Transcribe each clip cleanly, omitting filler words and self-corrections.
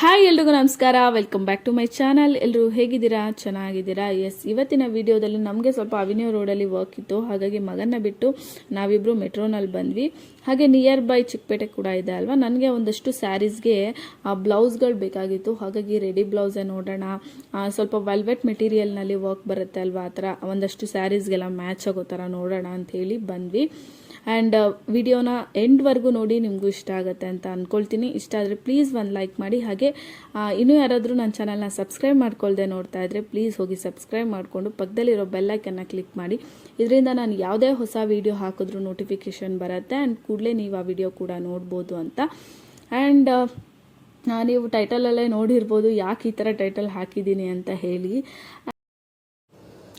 Hi ಎಲ್ರಿಗೂ ನಮಸ್ಕಾರ, welcome back to my channel. ಎಲ್ಲರೂ ಹೇಗಿದ್ದೀರಾ? ಚೆನ್ನಾಗಿದ್ದೀರಾ? ಎಸ್, ಇವತ್ತಿನ ವಿಡಿಯೋದಲ್ಲಿ ನಮಗೆ ಸ್ವಲ್ಪ ಅವಿನ್ಯೂ ರೋಡಲ್ಲಿ ವರ್ಕ್ ಇತ್ತು, ಹಾಗಾಗಿ ಮಗನ ಬಿಟ್ಟು ನಾವಿಬ್ಬರು ಮೆಟ್ರೋನಲ್ಲಿ ಬಂದ್ವಿ. ಹಾಗೆ ನಿಯರ್ ಬೈ ಚಿಕ್ಕಪೇಟೆ ಕೂಡ ಇದೆ ಅಲ್ವಾ. ನನಗೆ ಒಂದಷ್ಟು ಸ್ಯಾರೀಸ್ಗೆ ಬ್ಲೌಸ್ಗಳು ಬೇಕಾಗಿತ್ತು, ಹಾಗಾಗಿ ರೆಡಿ ಬ್ಲೌಸೇ ನೋಡೋಣ, ಸ್ವಲ್ಪ ವೆಲ್ವೆಟ್ ಮೆಟೀರಿಯಲ್ನಲ್ಲಿ ವರ್ಕ್ ಬರುತ್ತೆ ಅಲ್ವಾ, ಆ ಥರ ಒಂದಷ್ಟು ಸ್ಯಾರೀಸ್ಗೆಲ್ಲ ಮ್ಯಾಚ್ ಆಗೋ ಥರ ನೋಡೋಣ ಅಂಥೇಳಿ ಬಂದ್ವಿ. ಆ್ಯಂಡ್ ವಿಡಿಯೋನ ಎಂಡ್ವರೆಗೂ ನೋಡಿ, ನಿಮಗೂ ಇಷ್ಟ ಆಗುತ್ತೆ ಅಂತ ಅಂದ್ಕೊಳ್ತೀನಿ. ಇಷ್ಟ ಆದರೆ ಪ್ಲೀಸ್ ಒಂದು ಲೈಕ್ ಮಾಡಿ. ಹಾಗೆ ಇನ್ನೂ ಯಾರಾದರೂ ನನ್ನ ಚಾನಲ್ನ ಸಬ್ಸ್ಕ್ರೈಬ್ ಮಾಡ್ಕೊಳ್ದೆ ನೋಡ್ತಾ ಇದ್ದರೆ ಪ್ಲೀಸ್ ಹೋಗಿ ಸಬ್ಸ್ಕ್ರೈಬ್ ಮಾಡಿಕೊಂಡು ಪಕ್ಕದಲ್ಲಿರೋ ಬೆಲ್ಲೈಕನ್ನ ಕ್ಲಿಕ್ ಮಾಡಿ. ಇದರಿಂದ ನಾನು ಯಾವುದೇ ಹೊಸ ವಿಡಿಯೋ ಹಾಕಿದ್ರೂ ನೋಟಿಫಿಕೇಷನ್ ಬರುತ್ತೆ ಆ್ಯಂಡ್ ಕೂಡಲೇ ನೀವು ಆ ವಿಡಿಯೋ ಕೂಡ ನೋಡ್ಬೋದು ಅಂತ. ಆ್ಯಂಡ್ ನೀವು ಟೈಟಲಲ್ಲೇ ನೋಡಿರ್ಬೋದು ಯಾಕೆ ಈ ಥರ ಟೈಟಲ್ ಹಾಕಿದ್ದೀನಿ ಅಂತ ಹೇಳಿ.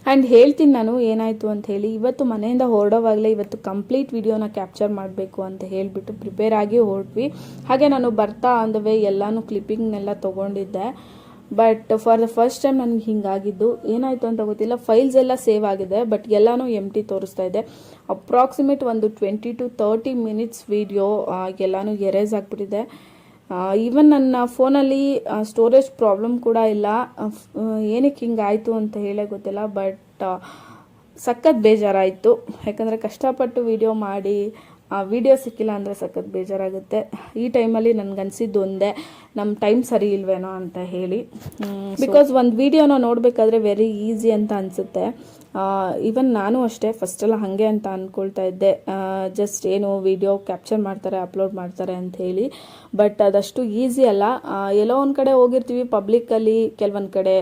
ಆ್ಯಂಡ್ ಹೇಳ್ತೀನಿ ನಾನು ಏನಾಯಿತು ಅಂತ ಹೇಳಿ. ಇವತ್ತು ಮನೆಯಿಂದ ಹೊರಡೋವಾಗಲೇ ಇವತ್ತು ಕಂಪ್ಲೀಟ್ ವಿಡಿಯೋನ ಕ್ಯಾಪ್ಚರ್ ಮಾಡಬೇಕು ಅಂತ ಹೇಳಿಬಿಟ್ಟು ಪ್ರಿಪೇರ್ ಆಗಿ ಹೊರಟ್ವಿ. ಹಾಗೆ ನಾನು ಬರ್ತಾ ಆನ್ ದ ವೇ ಎಲ್ಲನೂ ಕ್ಲಿಪ್ಪಿಂಗ್ನೆಲ್ಲ ತೊಗೊಂಡಿದ್ದೆ. But for the first time ನನಗೆ ಹಿಂಗಾಗಿದ್ದು ಏನಾಯಿತು ಅಂತ ಗೊತ್ತಿಲ್ಲ. ಫೈಲ್ಸ್ ಎಲ್ಲ ಸೇವ್ ಆಗಿದೆ, ಬಟ್ ಎಲ್ಲನೂ ಎಂಟಿ ತೋರಿಸ್ತಾ ಇದೆ. ಅಪ್ರಾಕ್ಸಿಮೇಟ್ ಒಂದು 20 to 30 minutes ವಿಡಿಯೋ ಎಲ್ಲನೂ ಎರೇಸ್ ಆಗಿಬಿಟ್ಟಿದೆ. ಈವನ್ ನನ್ನ ಫೋನಲ್ಲಿ ಸ್ಟೋರೇಜ್ ಪ್ರಾಬ್ಲಮ್ ಕೂಡ ಇಲ್ಲ. ಏನಕ್ಕೆ ಹಿಂಗಾಯಿತು ಅಂತ ಹೇಳೇ ಗೊತ್ತಿಲ್ಲ, ಬಟ್ ಸಖತ್ ಬೇಜಾರಾಯಿತು. ಯಾಕಂದರೆ ಕಷ್ಟಪಟ್ಟು ವಿಡಿಯೋ ಮಾಡಿ ವಿಡಿಯೋ ಸಿಕ್ಕಿಲ್ಲ ಅಂದರೆ ಸಖತ್ ಬೇಜಾರಾಗುತ್ತೆ. ಈ ಟೈಮಲ್ಲಿ ನನಗನ್ಸಿದ್ದು ಒಂದೇ, ನಮ್ಮ ಟೈಮ್ ಸರಿ ಇಲ್ವೇನೋ ಅಂತ ಹೇಳಿ. ಬಿಕಾಸ್ ಒಂದು ವಿಡಿಯೋನ ನೋಡಬೇಕಾದ್ರೆ ವೆರಿ ಈಸಿ ಅಂತ ಅನಿಸುತ್ತೆ. ಈವನ್ ನಾನು ಅಷ್ಟೇ ಫಸ್ಟೆಲ್ಲ ಹಾಗೆ ಅಂತ ಅಂದ್ಕೊಳ್ತಾ ಇದ್ದೆ, ಜಸ್ಟ್ ಏನು ವಿಡಿಯೋ ಕ್ಯಾಪ್ಚರ್ ಮಾಡ್ತಾರೆ, ಅಪ್ಲೋಡ್ ಮಾಡ್ತಾರೆ ಅಂತ ಹೇಳಿ. ಬಟ್ ಅದಷ್ಟು ಈಸಿ ಅಲ್ಲ. ಎಲ್ಲೋ ಒಂದು ಕಡೆ ಹೋಗಿರ್ತೀವಿ ಪಬ್ಲಿಕ್ಕಲ್ಲಿ, ಕೆಲವೊಂದು ಕಡೆ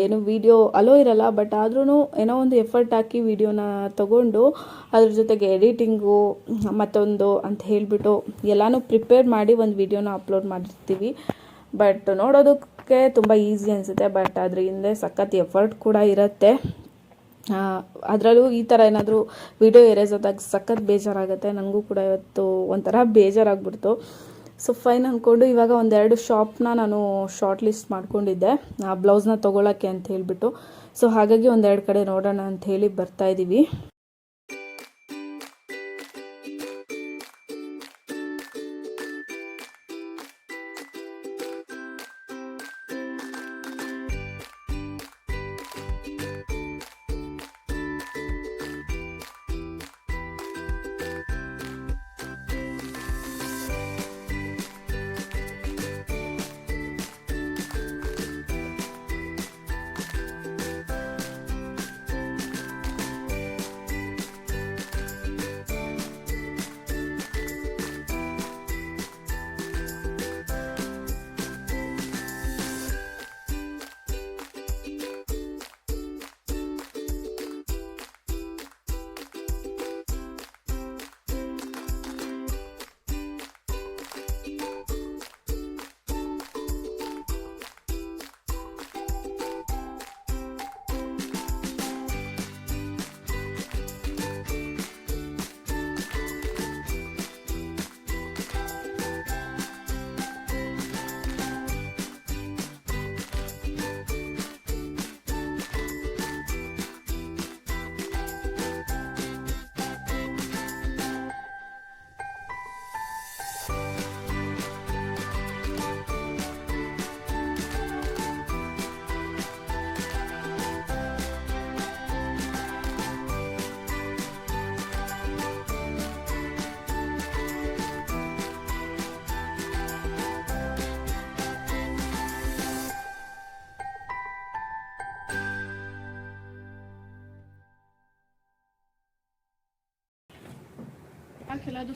ಏನು ವಿಡಿಯೋ ಅಲೋ ಇರಲ್ಲ, ಬಟ್ ಆದ್ರೂ ಏನೋ ಒಂದು ಎಫರ್ಟ್ ಹಾಕಿ ವಿಡಿಯೋನ ತಗೊಂಡು ಅದ್ರ ಜೊತೆಗೆ ಎಡಿಟಿಂಗು ಮತ್ತೊಂದು ಅಂತ ಹೇಳಿಬಿಟ್ಟು ಎಲ್ಲನೂ ಪ್ರಿಪೇರ್ ಮಾಡಿ ಒಂದು ವಿಡಿಯೋನ ಅಪ್ಲೋಡ್ ಮಾಡಿರ್ತೀವಿ. ಬಟ್ ನೋಡೋದಕ್ಕೆ ತುಂಬ ಈಸಿ ಅನಿಸುತ್ತೆ, ಬಟ್ ಅದ್ರ ಹಿಂದೆ ಸಖತ್ ಎಫರ್ಟ್ ಕೂಡ ಇರುತ್ತೆ. ಅದರಲ್ಲೂ ಈ ಥರ ಏನಾದರೂ ವಿಡಿಯೋ ಎರೇಸ್ ಆದಾಗ ಸಖತ್ ಬೇಜಾರಾಗುತ್ತೆ. ನನಗೂ ಕೂಡ ಇವತ್ತು ಒಂಥರ ಬೇಜಾರಾಗ್ಬಿಡ್ತು. ಸೊ ಫೈನ್ ಅಂದ್ಕೊಂಡು ಇವಾಗ ಒಂದೆರಡು ಶಾಪ್ನ ನಾನು ಶಾರ್ಟ್ ಲಿಸ್ಟ್ ಮಾಡ್ಕೊಂಡಿದ್ದೆ ಆ ಬ್ಲೌಸ್ನ ತೊಗೊಳಕ್ಕೆ ಅಂತ ಹೇಳಿಬಿಟ್ಟು. ಸೊ ಹಾಗಾಗಿ ಒಂದೆರಡು ಕಡೆ ನೋಡೋಣ ಅಂತ ಹೇಳಿ ಬರ್ತಾಯಿದ್ದೀವಿ.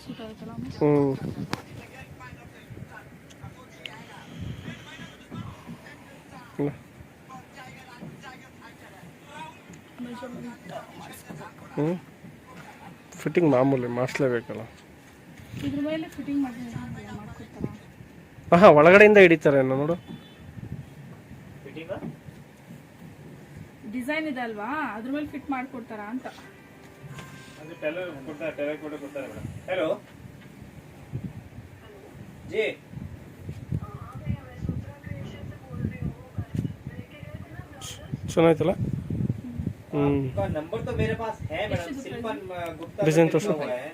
ಸೂಟ್ ಆಗುತ್ತಲ್ಲ. ಫಿಟ್ಟಿಂಗ್ ಮಾಮೂಲಿ ಮಾಡಿಸ್ಲೇಬೇಕಲ್ಲ. ಇದ್ರ ಮೇಲೆ ಫಿಟ್ಟಿಂಗ್ ಮಾಡ್ಕೊಡ್ತಾರಾ? ಒಳಗಡೆಯಿಂದ ಹಿಡಿತಾರೆ ನೋಡು. ಡಿಸೈನ್ ಇದೆ ಅಲ್ವಾ, ಅದ್ರ ಮೇಲೆ ಫಿಟ್ ಮಾಡ್ಕೊಡ್ತಾರಾ ಅಂತ. हेलो जी, सुनाइतला आपका नंबर तो मेरे पास है मैडम, शिल्पन गुप्ता डिजाइन तो हुआ है।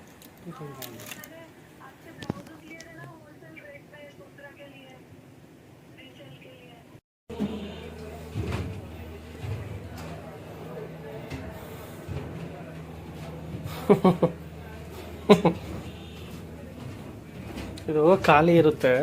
ಇದು ಖಾಲಿ ಇರುತ್ತೆ.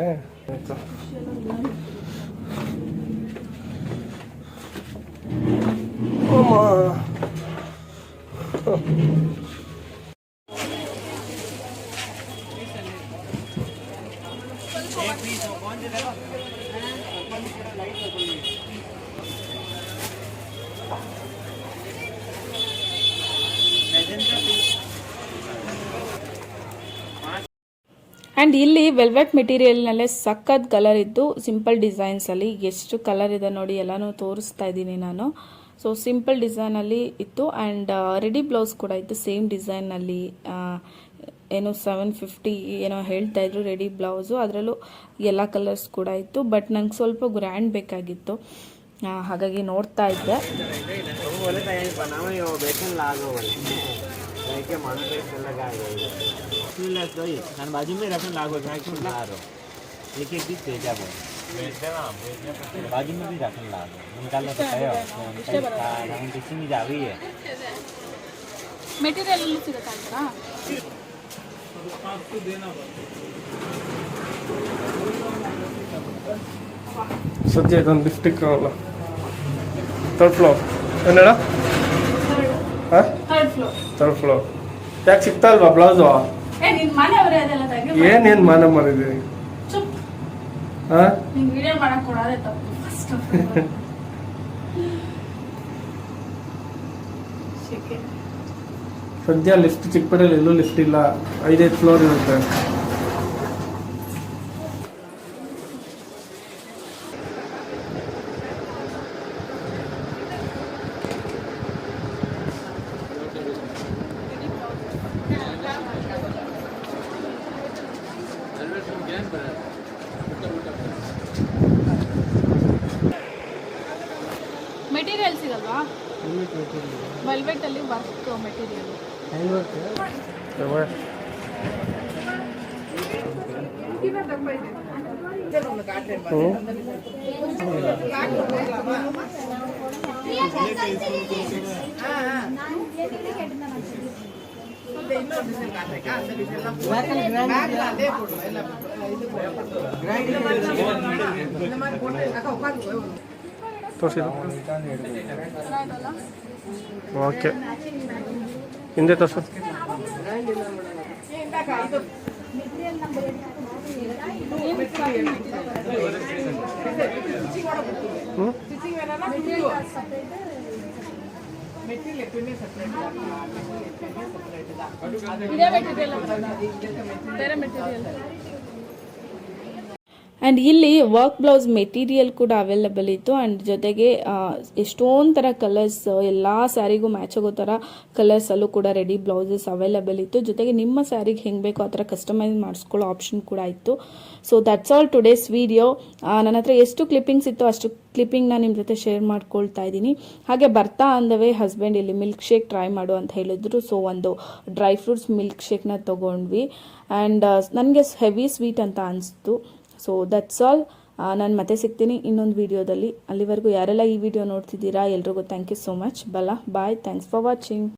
ಆ್ಯಂಡ್ ಇಲ್ಲಿ ವೆಲ್ವೆಟ್ ಮೆಟೀರಿಯಲ್ನಲ್ಲೇ ಸಖತ್ ಕಲರ್ ಇದ್ದು ಸಿಂಪಲ್ ಡಿಸೈನ್ಸಲ್ಲಿ ಎಷ್ಟು ಕಲರ್ ಇದೆ ನೋಡಿ, ಎಲ್ಲನೂ ತೋರಿಸ್ತಾ ಇದ್ದೀನಿ ನಾನು. ಸೊ ಸಿಂಪಲ್ ಡಿಸೈನಲ್ಲಿ ಇತ್ತು ಆ್ಯಂಡ್ ರೆಡಿ ಬ್ಲೌಸ್ ಕೂಡ ಇತ್ತು ಸೇಮ್ ಡಿಸೈನಲ್ಲಿ. ಏನು 750 ಏನೋ ಹೇಳ್ತಾ ಇದ್ರು ರೆಡಿ ಬ್ಲೌಸು, ಅದರಲ್ಲೂ ಎಲ್ಲ ಕಲರ್ಸ್ ಕೂಡ ಇತ್ತು. ಬಟ್ ನಂಗೆ ಸ್ವಲ್ಪ ಗ್ರ್ಯಾಂಡ್ ಬೇಕಾಗಿತ್ತು, ಹಾಗಾಗಿ ನೋಡ್ತಾ ಇದ್ದೆ. ನಾನು ಬಾಜು में रखने लागो मैं क्यों ला रहा हूँ, एक एक पीस भेजा वो बाजू में भी रखने लागो निकालना तो है हम किसी में जा रही है ಮೆಟೀರಿಯಲ್ ಸಿಗುತ್ತಾ? ಸದ್ಯ ಇದೊಂದು ಲಿಫ್ಟಿಕ್ ಕಾವಲ್ಲ. Third floor ಏನೇಳ? ಹಾಂ ಥರ್ಡ್ ಫ್ಲೋರ್. ಯಾಕೆ ಸಿಗ್ತಾ ಇಲ್ವಾ ಬ್ಲೌಸು? ಏನೇನು ಮಾನ ಮಾಡಿದ್ದೀವಿ? ಹಾಂ ಸದ್ಯ ಲಿಫ್ಟ್ ಚಿಕ್ಕಪೇಟೆಯಲ್ಲಿ ಎಲ್ಲೂ ಲಿಫ್ಟ್ ಇಲ್ಲ, 5 ಫ್ಲೋರ್ ಇರುತ್ತೆ. ಮೆಟೀರಿಯಲ್ ಸಿಗಲ್ವಾ? ವೆಲ್ವೆಟ್ ಅಲ್ಲಿ ವರ್ಕ್ ಮೆಟೀರಿಯಲ್ ತೋರಿಸಿದ ಓಕೆ ಹಿಂದೆ ತೋರಿಸು. ಇದೇ ಮೆಟೀರಿಯಲ್ ಬೇರೆ ಮೆಟೀರಿಯಲ್. ಆ್ಯಂಡ್ ಇಲ್ಲಿ ವರ್ಕ್ ಬ್ಲೌಸ್ ಮೆಟೀರಿಯಲ್ ಕೂಡ ಅವೈಲೇಬಲ್ ಇತ್ತು. ಆ್ಯಂಡ್ ಜೊತೆಗೆ ಎಷ್ಟೊಂದು ಥರ ಕಲರ್ಸ್, ಎಲ್ಲ ಸ್ಯಾರಿಗೂ ಮ್ಯಾಚ್ ಆಗೋ ಥರ ಕಲರ್ಸಲ್ಲೂ ಕೂಡ ರೆಡಿ ಬ್ಲೌಸಸ್ ಅವೈಲೇಬಲ್ ಇತ್ತು. ಜೊತೆಗೆ ನಿಮ್ಮ ಸ್ಯಾರಿಗೆ ಹೆಂಗೆ ಬೇಕೋ ಆ ಥರ ಕಸ್ಟಮೈಸ್ ಮಾಡಿಸ್ಕೊಳ್ಳೋ ಆಪ್ಷನ್ ಕೂಡ ಇತ್ತು. So that's all today's video. ನನ್ನ ಹತ್ರ ಎಷ್ಟು ಕ್ಲಿಪ್ಪಿಂಗ್ಸ್ ಇತ್ತು ಅಷ್ಟು ಕ್ಲಿಪ್ಪಿಂಗ್ನ ನಿಮ್ಮ ಜೊತೆ ಶೇರ್ ಮಾಡ್ಕೊಳ್ತಾ ಇದ್ದೀನಿ. ಹಾಗೆ ಬರ್ತಾ ಅಂದವೇ ಹಸ್ಬೆಂಡ್ ಇಲ್ಲಿ ಮಿಲ್ಕ್ ಶೇಕ್ ಟ್ರೈ ಮಾಡು ಅಂತ ಹೇಳಿದ್ರು. ಸೊ ಒಂದು ಡ್ರೈ ಫ್ರೂಟ್ಸ್ ಮಿಲ್ಕ್ ಶೇಕ್ನ ತೊಗೊಂಡ್ವಿ. ಆ್ಯಂಡ್ ನನಗೆ ಹೆವಿ ಸ್ವೀಟ್ ಅಂತ ಅನಿಸ್ತು. So that's all. ನಾನು ಮತ್ತೆ ಸಿಗ್ತೀನಿ ಇನ್ನೊಂದು ವಿಡಿಯೋದಲ್ಲಿ. ಅಲ್ಲಿವರೆಗೂ ಯಾರೆಲ್ಲ ಈ ವಿಡಿಯೋ ನೋಡ್ತಿದ್ದೀರಾ ಎಲ್ರಿಗೂ thank you so much. Bye. Thanks for watching.